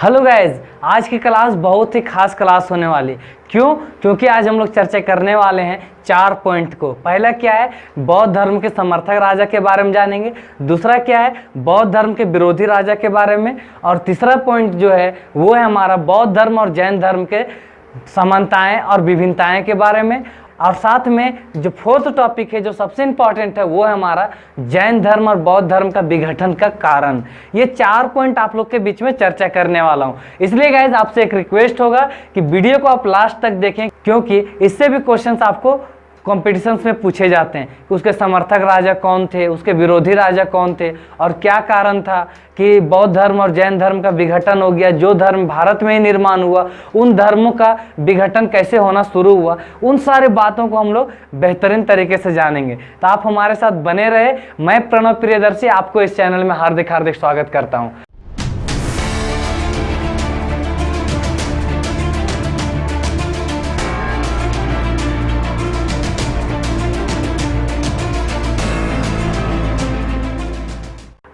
Hello guys, आज की class बहुत ही खास क्लास होने वाली। क्यों? क्योंकि आज हम लोग चर्चा करने वाले हैं 4 पॉइंट को। पहला क्या है, बौद्ध धर्म के समर्थक राजा के बारे में जानेंगे। दूसरा क्या है, बौद्ध धर्म के विरोधी राजा के बारे में। और तीसरा पॉइंट जो है वो है हमारा बौद्ध धर्म और जैन धर्म के समानताएं और विभिन्नताएं के बारे में। और साथ में जो फोर्थ टॉपिक है जो सबसे इंपॉर्टेंट है वो है हमारा जैन धर्म और बौद्ध धर्म का विघटन का कारण। ये 4 पॉइंट आप लोग के बीच में चर्चा करने वाला हूं। इसलिए गाइज आपसे एक रिक्वेस्ट होगा कि वीडियो को आप लास्ट तक देखें, क्योंकि इससे भी क्वेश्चंस आपको कॉम्पिटिशन्स में पूछे जाते हैं कि उसके समर्थक राजा कौन थे, उसके विरोधी राजा कौन थे और क्या कारण था कि बौद्ध धर्म और जैन धर्म का विघटन हो गया। जो धर्म भारत में ही निर्माण हुआ उन धर्मों का विघटन कैसे होना शुरू हुआ, उन सारे बातों को हम लोग बेहतरीन तरीके से जानेंगे। तो आप हमारे साथ बने रहे। मैं प्रणव प्रियदर्शी आपको इस चैनल में हार्दिक हार्दिक स्वागत करता हूँ।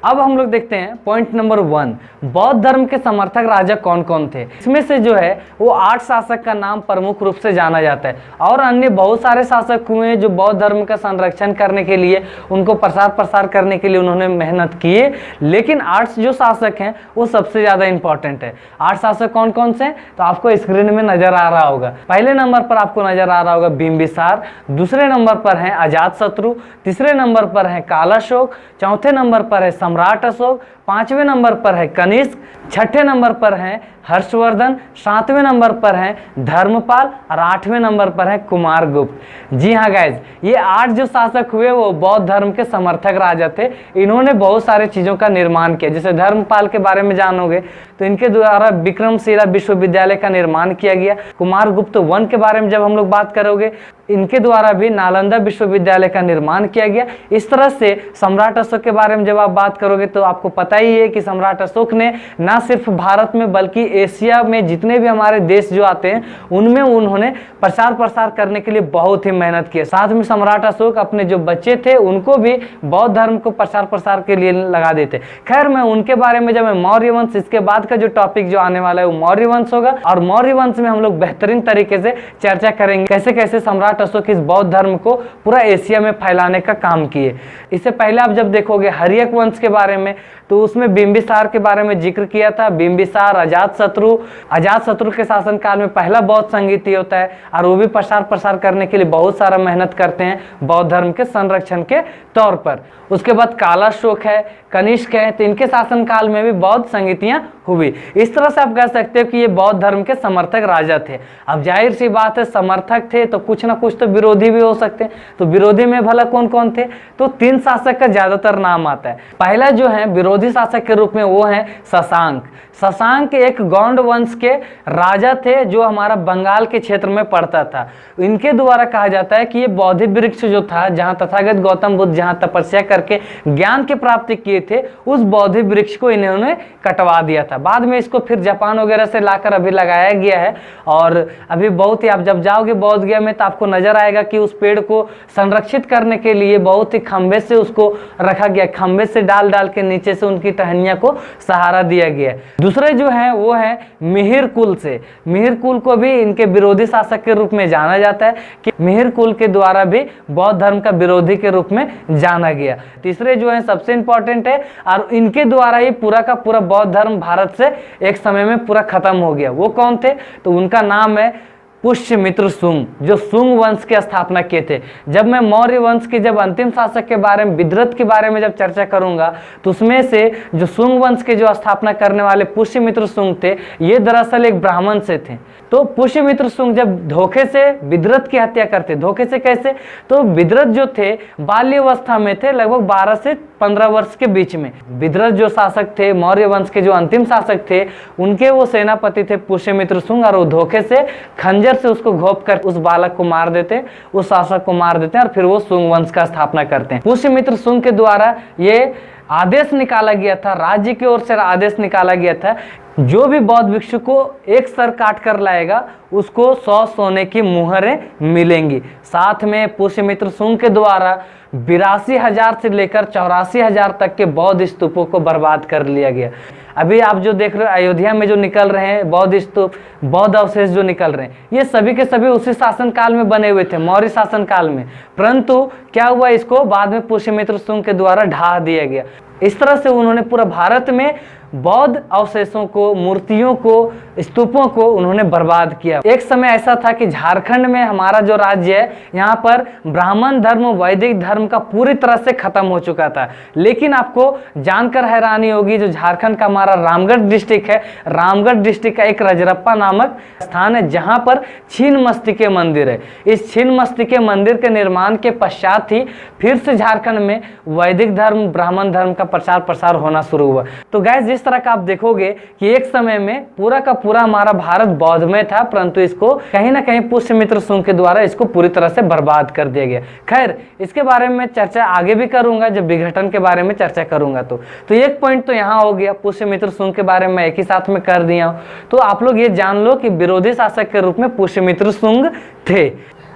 अब हम लोग देखते हैं पॉइंट नंबर 1, बौद्ध धर्म के समर्थक राजा कौन कौन थे। इसमें से जो है वो 8 शासक का नाम प्रमुख रूप से जाना जाता है और अन्य बहुत सारे शासक हुए जो बौद्ध धर्म का संरक्षण करने के लिए, उनको प्रसार करने के लिए उन्होंने मेहनत किए। लेकिन 8 जो शासक हैं वो सबसे ज्यादा इंपॉर्टेंट है। 8 शासक कौन कौन से, तो आपको स्क्रीन में नजर आ रहा होगा। पहले नंबर पर आपको नजर आ रहा होगा बिंबिसार, दूसरे नंबर पर है अजातशत्रु, तीसरे नंबर पर है कालाशोक, चौथे नंबर पर है सम्राट अशोक, 5वें नंबर पर है कनिष्क, 6ठे नंबर पर है हर्षवर्धन, 7वें नंबर पर है धर्मपाल और 8वें नंबर पर है कुमारगुप्त। जी हाँ गाइज, ये 8 जो शासक हुए वो बौद्ध धर्म के समर्थक राजा थे। इन्होंने बहुत सारे चीजों का निर्माण किया। जैसे धर्मपाल के बारे में जानोगे तो इनके द्वारा विक्रमशिला विश्वविद्यालय का निर्माण किया गया। कुमारगुप्त 1 के बारे में जब हम लोग बात करोगे, इनके द्वारा भी नालंदा विश्वविद्यालय का निर्माण किया गया। इस तरह से सम्राट अशोक के बारे में जब आप बात करोगे तो आपको पता ही है कि सम्राट अशोक ने ना सिर्फ भारत में बल्कि एशिया में जितने भी हमारे देश जो आते हैं उनमें उन्होंने प्रसार करने के लिए बहुत ही मेहनत की। साथ में सम्राट अशोक अपने जो बच्चे थे उनको भी बौद्ध धर्म को प्रसार के लिए लगा देते। खैर, मैं उनके बारे में जब मैं मौर्य वंश, इसके बाद का जो टॉपिक जो आने वाला है वो मौर्य वंश होगा। और मौर्य वंश में हम लोग बेहतरीन तरीके से चर्चा करेंगे कैसे कैसे सम्राट अशोक इस बौद्ध धर्म को पूरा एशिया में फैलाने का काम किए। इससे पहले आप जब देखोगे हर्यक वंश के बारे में तो उसमें बिंबिसार के बारे में जिक्र किया था। बिंबिसार, अजातशत्रु के शासनकाल में पहला बौद्ध संगीत होता है और वो भी प्रसार करने के लिए बहुत सारा मेहनत करते हैं बौद्ध धर्म के संरक्षण के तौर पर। उसके बाद कालाशोक है, कनिष्क है, तो इनके शासनकाल में भी बौद्ध संगीतियां हुई। इस तरह से आप कह सकते हो कि ये बौद्ध धर्म के समर्थक राजा थे। अब जाहिर सी बात है, समर्थक थे तो कुछ ना कुछ तो विरोधी भी हो सकते हैं। तो विरोधी में भला कौन कौन थे, तो 3 शासक का ज्यादातर नाम आता है। पहला जो है विरोधी शासक के रूप में वो है शशांक। शशांक एक गौंड वंश के राजा थे जो हमारा बंगाल के क्षेत्र में पड़ता था। इनके द्वारा कहा जाता है कि ये बौद्ध वृक्ष जो था, जहां तथागत गौतम बुद्ध जहां तपस्या करके ज्ञान की प्राप्ति किए थे, उस बौद्ध वृक्ष को इन्होंने कटवा दिया था। बाद में इसको फिर जापान वगैरह से लाकर अभी लगाया गया है। और अभी बहुत ही, आप जब जाओगे बौद्ध गया में तो आपको नजर आएगा कि उस पेड़ को संरक्षित करने के लिए बहुत ही खंभे से उसको रखा गया। खंभे से डाल के नीचे से उनकी टहनिया को सहारा दिया गया है। दूसरे जो है वो है मिहिर कुल से। मिहिर कुल को भी इनके विरोधी शासक के रूप में जाना जाता है कि मिहिर कुल के द्वारा भी बौद्ध धर्म का विरोधी के रूप में जाना गया। तीसरे जो है सबसे इंपॉर्टेंट है और इनके द्वारा ही पूरा का पूरा बौद्ध धर्म भारत से एक समय में पूरा खत्म हो गया। वो कौन थे, तो उनका नाम है पुष्यमित्र शुंग, जो शुंग वंश की स्थापना किए थे। जब मैं मौर्य वंश के जब अंतिम शासक के बारे में, विद्रथ के बारे में जब चर्चा करूंगा तो उसमें से जो शुंग वंश के जो स्थापना करने वाले पुष्यमित्र शुंग थे, ये दरअसल एक ब्राह्मण से थे। तो पुष्यमित्र शुंग जब धोखे से विद्रथ की हत्या करते, धोखे से कैसे, तो विद्रथ जो थे बाल्यावस्था में थे, लगभग 12 से 15 वर्ष के बीच में। विद्रथ जो शासक थे, मौर्य वंश के जो अंतिम शासक थे, उनके वो सेनापति थे पुष्यमित्र शुंग, और वो धोखे से खंजर से उसको घोंप कर उस बालक को मार देते, उस शासक को मार देते हैं और फिर वो शुंग वंश का स्थापना करते हैं। पुष्यमित्र शुंग के द्वारा ये आदेश निकाला गया था, राज्य की ओर से आदेश निकाला गया था, जो भी बौद्ध भिक्षु को एक सर काट कर लाएगा उसको 100 सोने की मुहरें मिलेंगी। साथ में पुष्यमित्र शुंग के द्वारा 82,000 से लेकर 84,000 तक के बौद्ध स्तूपों को बर्बाद कर लिया गया। अभी आप जो देख रहे हो अयोध्या में जो निकल रहे हैं बौद्ध स्तूप, बौद्ध अवशेष जो निकल रहे हैं, ये सभी के सभी उसी शासन काल में बने हुए थे, मौर्य शासन काल में। परंतु क्या हुआ, इसको बाद में पुष्यमित्र शुंग के द्वारा ढा दिया गया। इस तरह से उन्होंने पूरा भारत में बौद्ध अवशेषों को, मूर्तियों को, स्तूपों को उन्होंने बर्बाद किया। एक समय ऐसा था कि झारखंड में हमारा जो राज्य है, यहाँ पर ब्राह्मण धर्म, वैदिक धर्म का पूरी तरह से खत्म हो चुका था। लेकिन आपको जानकर हैरानी होगी, जो झारखंड का हमारा रामगढ़ डिस्ट्रिक्ट है, रामगढ़ डिस्ट्रिक्ट का एक रजरप्पा नामक स्थान है, जहाँ पर छिन्नमस्तिके मंदिर है। इस छिन्नमस्तिके मंदिर के निर्माण के पश्चात ही फिर से झारखंड में वैदिक धर्म, ब्राह्मण धर्म का प्रचार प्रसार होना शुरू हुआ। तो गाइस, जिस तरह का आप देखोगे कि एक समय में पूरा का पूरा हमारा भारत बौद्धमय था, परंतु इसको कहीं ना कहीं पुष्यमित्र शुंग के द्वारा इसको पूरी तरह से बर्बाद कर दिया गया। खैर, इसके बारे में चर्चा आगे भी करूंगा, जब विघटन के बारे में चर्चा करूंगा। तो एक पॉइंट तो यहाँ हो गया, पुष्यमित्र शुंग के बारे में एक ही साथ में कर दिया। तो आप लोग ये जान लो कि विरोधी शासक के रूप में पुष्यमित्र शुंग थे।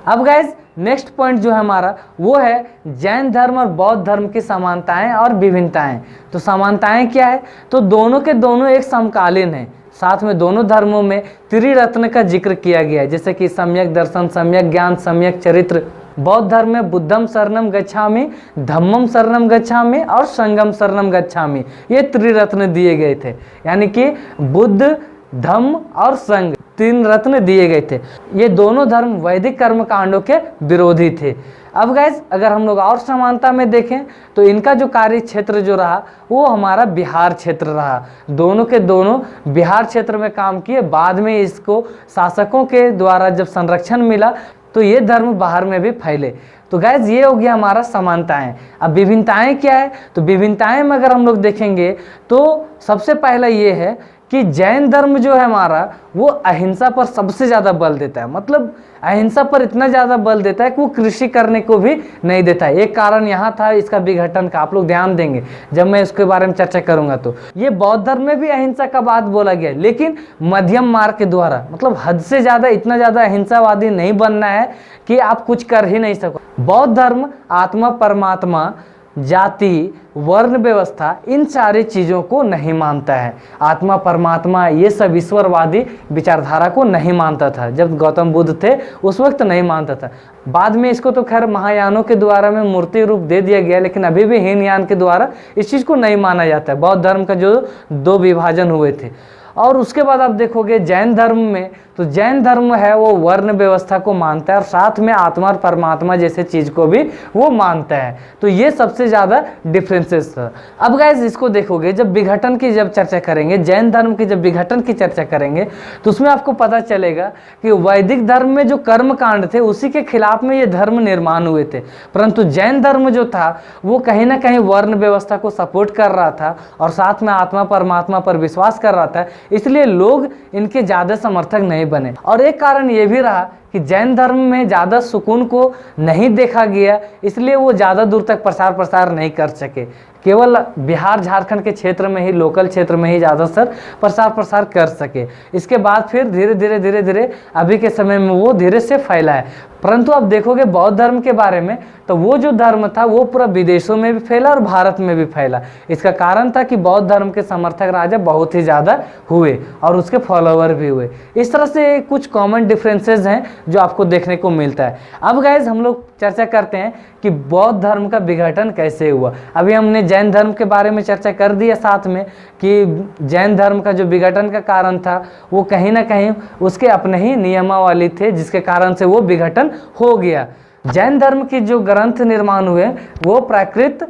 अब गाइस, नेक्स्ट पॉइंट जो है हमारा वो है जैन धर्म और बौद्ध धर्म की समानताएं और विभिन्नताएं। तो समानताएं क्या है, तो दोनों के दोनों एक समकालीन है। साथ में दोनों धर्मों में त्रिरत्न का जिक्र किया गया है, जैसे कि सम्यक दर्शन, सम्यक ज्ञान, सम्यक चरित्र। बौद्ध धर्म में बुद्धम शरणम गच्छामि, धम्मम शरणम गच्छामि और संगम शरणम गच्छामि, ये त्रिरत्न दिए गए थे। यानी कि बुद्ध, धम्म और संघ, तीन रत्न दिए गए थे। ये दोनों धर्म वैदिक कर्म कांडों के विरोधी थे। अब गाइस, अगर हम लोग और समानता में देखें तो इनका जो कार्य क्षेत्र जो रहा वो हमारा बिहार क्षेत्र रहा। दोनों के दोनों बिहार क्षेत्र में काम किए। बाद में इसको शासकों के द्वारा जब संरक्षण मिला तो ये धर्म बाहर में भी फैले। तो गाइस, ये हो गया हमारा समानताएं। अब विभिन्नताएं क्या है, तो विभिन्नताएं में अगर हम लोग देखेंगे तो सबसे पहला ये है कि जैन धर्म जो है हमारा वो अहिंसा पर सबसे ज़्यादा बल देता है। मतलब अहिंसा पर इतना ज़्यादा बल देता है कि वो कृषि करने को भी नहीं देता है। एक कारण यहाँ था इसका विघटन का, आप लोग ध्यान देंगे जब मैं इसके बारे में चर्चा करूँगा। तो ये बौद्ध धर्म में भी अहिंसा का बात बोला गया, लेकिन मध्यम मार्ग के द्वारा। मतलब हद से ज़्यादा, इतना ज़्यादा अहिंसावादी नहीं बनना है कि आप कुछ कर ही नहीं सको। बौद्ध धर्म आत्मा, परमात्मा, जाति, वर्ण व्यवस्था, इन सारी चीज़ों को नहीं मानता है। आत्मा, परमात्मा, ये सब ईश्वरवादी विचारधारा को नहीं मानता था। जब गौतम बुद्ध थे उस वक्त नहीं मानता था। बाद में इसको तो खैर महायानों के द्वारा में मूर्ति रूप दे दिया गया, लेकिन अभी भी हीनयान के द्वारा इस चीज़ को नहीं माना जाता है। बौद्ध धर्म का जो दो विभाजन हुए थे। और उसके बाद आप देखोगे जैन धर्म में, तो जैन धर्म है वो वर्ण व्यवस्था को मानता है और साथ में आत्मा और परमात्मा जैसे चीज को भी वो मानता है। तो ये सबसे ज्यादा डिफरेंसेस है। अब गाइस, इसको देखोगे जब विघटन की जब चर्चा करेंगे, जैन धर्म की जब विघटन की चर्चा करेंगे तो उसमें आपको पता चलेगा कि वैदिक धर्म में जो कर्म कांड थे उसी के खिलाफ में ये धर्म निर्माण हुए थे। परंतु जैन धर्म जो था वो कहीं ना कहीं वर्ण व्यवस्था को सपोर्ट कर रहा था और साथ में आत्मा परमात्मा पर विश्वास कर रहा था, इसलिए लोग इनके ज्यादा समर्थक नहीं बने। और एक कारण ये भी रहा कि जैन धर्म में ज़्यादा सुकून को नहीं देखा गया, इसलिए वो ज़्यादा दूर तक प्रसार प्रसार नहीं कर सके। केवल बिहार झारखंड के क्षेत्र में ही, लोकल क्षेत्र में ही ज़्यादातर प्रसार प्रसार कर सके। इसके बाद फिर धीरे धीरे अभी के समय में वो धीरे से फैला है। परंतु आप देखोगे बौद्ध धर्म के बारे में, तो वो जो धर्म था वो पूरा विदेशों में भी फैला और भारत में भी फैला। इसका कारण था कि बौद्ध धर्म के समर्थक राजा बहुत ही ज़्यादा हुए और उसके फॉलोअर भी हुए। इस तरह से कुछ कॉमन डिफरेंसेस हैं जो आपको देखने को मिलता है। अब गाइज, हम लोग चर्चा करते हैं कि बौद्ध धर्म का विघटन कैसे हुआ। अभी हमने जैन धर्म के बारे में चर्चा कर दिया साथ में कि जैन धर्म का जो विघटन का कारण था वो कहीं ना कहीं उसके अपने ही नियमावली थे, जिसके कारण से वो विघटन हो गया। जैन धर्म की जो ग्रंथ निर्माण हुए वो प्राकृत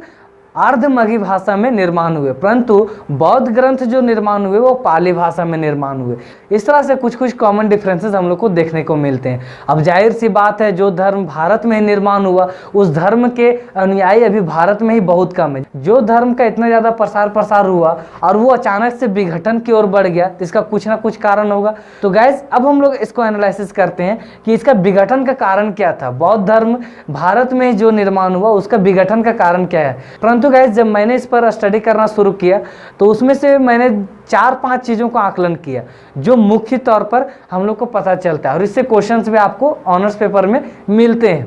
अर्धमगही भाषा में निर्माण हुए, परंतु बौद्ध ग्रंथ जो निर्माण हुए वो पाली भाषा में निर्माण हुए। इस तरह से कुछ कुछ कॉमन डिफरेंसेस हम लोग को देखने को मिलते हैं। अब जाहिर सी बात है, जो धर्म भारत में ही निर्माण हुआ उस धर्म के अनुयायी अभी भारत में ही बहुत कम है। जो धर्म का इतना ज़्यादा प्रसार प्रसार हुआ और वो अचानक से विघटन की ओर बढ़ गया, तो इसका कुछ ना कुछ कारण होगा। तो गाइज, अब हम लोग इसको एनालिसिस करते हैं कि इसका विघटन का कारण क्या था। बौद्ध धर्म भारत में जो निर्माण हुआ उसका विघटन का कारण क्या है। परंतु गाइस, जब मैंने इस पर स्टडी करना शुरू किया तो उसमें से मैंने 4-5 चीज़ों को आकलन किया जो मुख्य तौर पर हम लोग को पता चलता है और इससे क्वेश्चंस भी आपको ऑनर्स पेपर में मिलते हैं।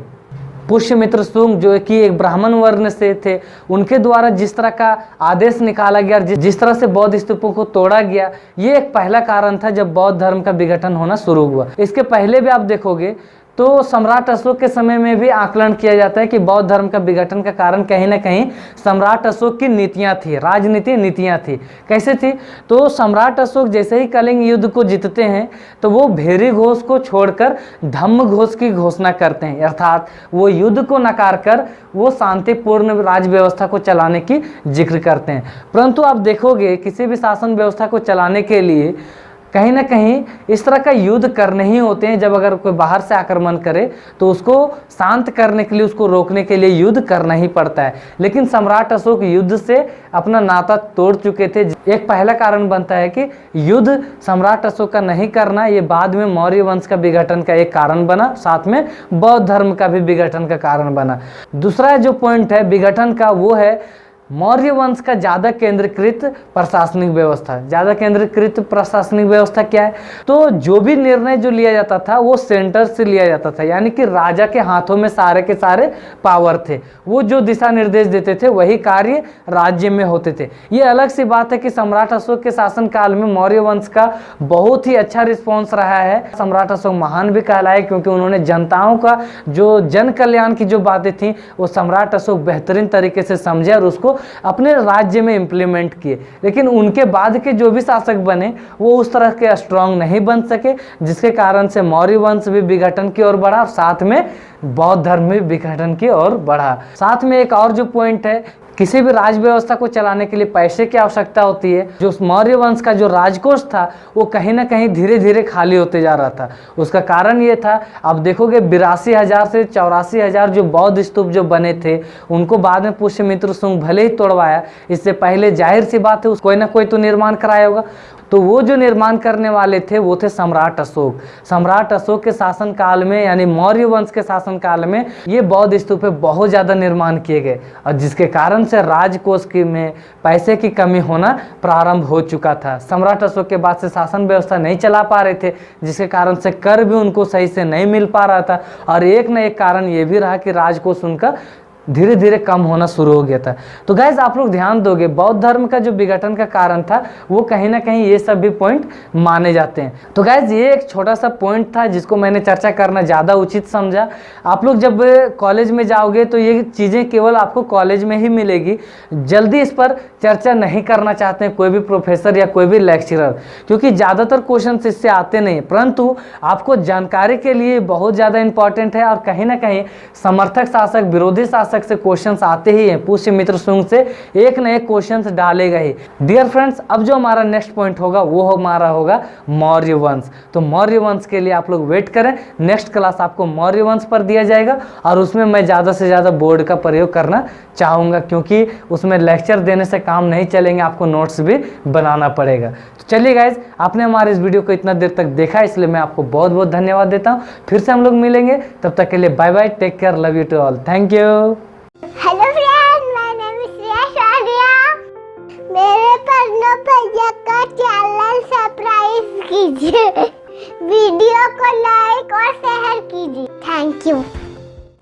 पुष्यमित्र शुंग जो कि एक ब्राह्मण वर्ण से थे, उनके द्वारा जिस तरह का आदेश निकाला गया, जिस तरह से बौद्ध स्तूपों को तोड़ा गया, ये एक पहला कारण था जब बौद्ध धर्म का विघटन होना शुरू हुआ। इसके पहले भी आप देखोगे तो सम्राट अशोक के समय में भी आकलन किया जाता है कि बौद्ध धर्म का विघटन का कारण कहीं ना कहीं सम्राट अशोक की नीतियां थी, राजनीति नीतियां थी। कैसे थी? तो सम्राट अशोक जैसे ही कलिंग युद्ध को जीतते हैं तो वो भेरी घोष को छोड़कर धम्म घोष की घोषणा करते हैं, अर्थात वो युद्ध को नकार कर वो शांतिपूर्ण राज व्यवस्था को चलाने की जिक्र करते हैं। परंतु आप देखोगे किसी भी शासन व्यवस्था को चलाने के लिए कहीं ना कहीं इस तरह का युद्ध करने ही होते हैं। जब अगर कोई बाहर से आक्रमण करे तो उसको शांत करने के लिए, उसको रोकने के लिए युद्ध करना ही पड़ता है। लेकिन सम्राट अशोक युद्ध से अपना नाता तोड़ चुके थे। एक पहला कारण बनता है कि युद्ध सम्राट अशोक का नहीं करना, ये बाद में मौर्य वंश का विघटन का एक कारण बना, साथ में बौद्ध धर्म का भी विघटन का कारण बना। दूसरा जो पॉइंट है विघटन का, वो है मौर्य वंश का ज़्यादा केंद्रीकृत प्रशासनिक व्यवस्था। ज़्यादा केंद्रीकृत प्रशासनिक व्यवस्था क्या है? तो जो भी निर्णय जो लिया जाता था वो सेंटर से लिया जाता था, यानी कि राजा के हाथों में सारे के सारे पावर थे। वो जो दिशा निर्देश देते थे वही कार्य राज्य में होते थे। ये अलग सी बात है कि सम्राट अशोक के शासन काल में मौर्य वंश का बहुत ही अच्छा रिस्पॉन्स रहा है। सम्राट अशोक महान भी कहलाए क्योंकि उन्होंने जनताओं का जो जन कल्याण की जो बातें थी वो सम्राट अशोक बेहतरीन तरीके से समझे और उसको अपने राज्य में इंप्लीमेंट किए। लेकिन उनके बाद के जो भी शासक बने वो उस तरह के स्ट्रांग नहीं बन सके, जिसके कारण से मौर्य वंश भी विघटन की ओर बढ़ा और साथ में बौद्ध धर्म भी विघटन की ओर बढ़ा। साथ में एक और जो पॉइंट है, किसी भी राज व्यवस्था को चलाने के लिए पैसे की आवश्यकता होती है। जो मौर्य वंश का जो राजकोष था वो कहीं ना कहीं धीरे धीरे खाली होते जा रहा था। उसका कारण ये था, आप देखोगे 82,000 से 84,000 जो बौद्ध स्तूप जो बने थे उनको बाद में पुष्यमित्र शुंग भले ही तोड़वाया, इससे पहले जाहिर सी बात है कोई ना कोई तो निर्माण कराया होगा। तो वो जो निर्माण करने वाले थे वो थे सम्राट अशोक। सम्राट अशोक के शासन काल में, यानी मौर्य वंश के शासन काल में ये बौद्ध स्तूप बहुत ज़्यादा निर्माण किए गए और जिसके कारण से राजकोष की में पैसे की कमी होना प्रारंभ हो चुका था। सम्राट अशोक के बाद से शासन व्यवस्था नहीं चला पा रहे थे, जिसके कारण से कर भी उनको सही से नहीं मिल पा रहा था और एक न एक कारण ये भी रहा कि राजकोष उनका धीरे धीरे कम होना शुरू हो गया था। तो गाइज आप लोग ध्यान दोगे, बौद्ध धर्म का जो विघटन का कारण था वो कहीं ना कहीं ये सब भी पॉइंट माने जाते हैं। तो गाइज ये एक छोटा सा पॉइंट था जिसको मैंने चर्चा करना ज़्यादा उचित समझा। आप लोग जब कॉलेज में जाओगे तो ये चीज़ें केवल आपको कॉलेज में ही मिलेगी, जल्दी इस पर चर्चा नहीं करना चाहते हैं कोई भी प्रोफेसर या कोई भी लेक्चरर, क्योंकि ज़्यादातर क्वेश्चन इससे आते नहीं। परंतु आपको जानकारी के लिए बहुत ज़्यादा इंपॉर्टेंट है और कहीं ना कहीं समर्थक शासक विरोधी शासक से क्वेश्चंस आते ही हैं। पुष्यमित्र शुंग से एक न एक क्वेश्चंस डालेगा ही। डियर फ्रेंड्स, अब जो हमारा नेक्स्ट पॉइंट होगा वो हमारा होगा मौर्य वंश। तो मौर्य वंश के लिए आप लोग वेट करें, नेक्स्ट क्लास आपको मौर्य वंश पर दिया जाएगा और उसमें मैं ज़्यादा से ज़्यादा बोर्ड का प्रयोग करना चाहूँगा, क्योंकि उसमें लेक्चर देने से काम नहीं चलेंगे, आपको नोट्स भी बनाना पड़ेगा। तो चलिए गाइज, आपने हमारे इस वीडियो को इतना देर तक देखा, इसलिए मैं आपको बहुत बहुत धन्यवाद देता हूँ। फिर से हम लोग मिलेंगे, तब तक के लिए bye bye, take care, love you to all, thank you. Hello friend, my name is Shreya Shadiya. मेरे पन्नो भैया का चैनल सब्सक्राइब कीजिए, वीडियो को लाइक और शेयर कीजिए। Thank you.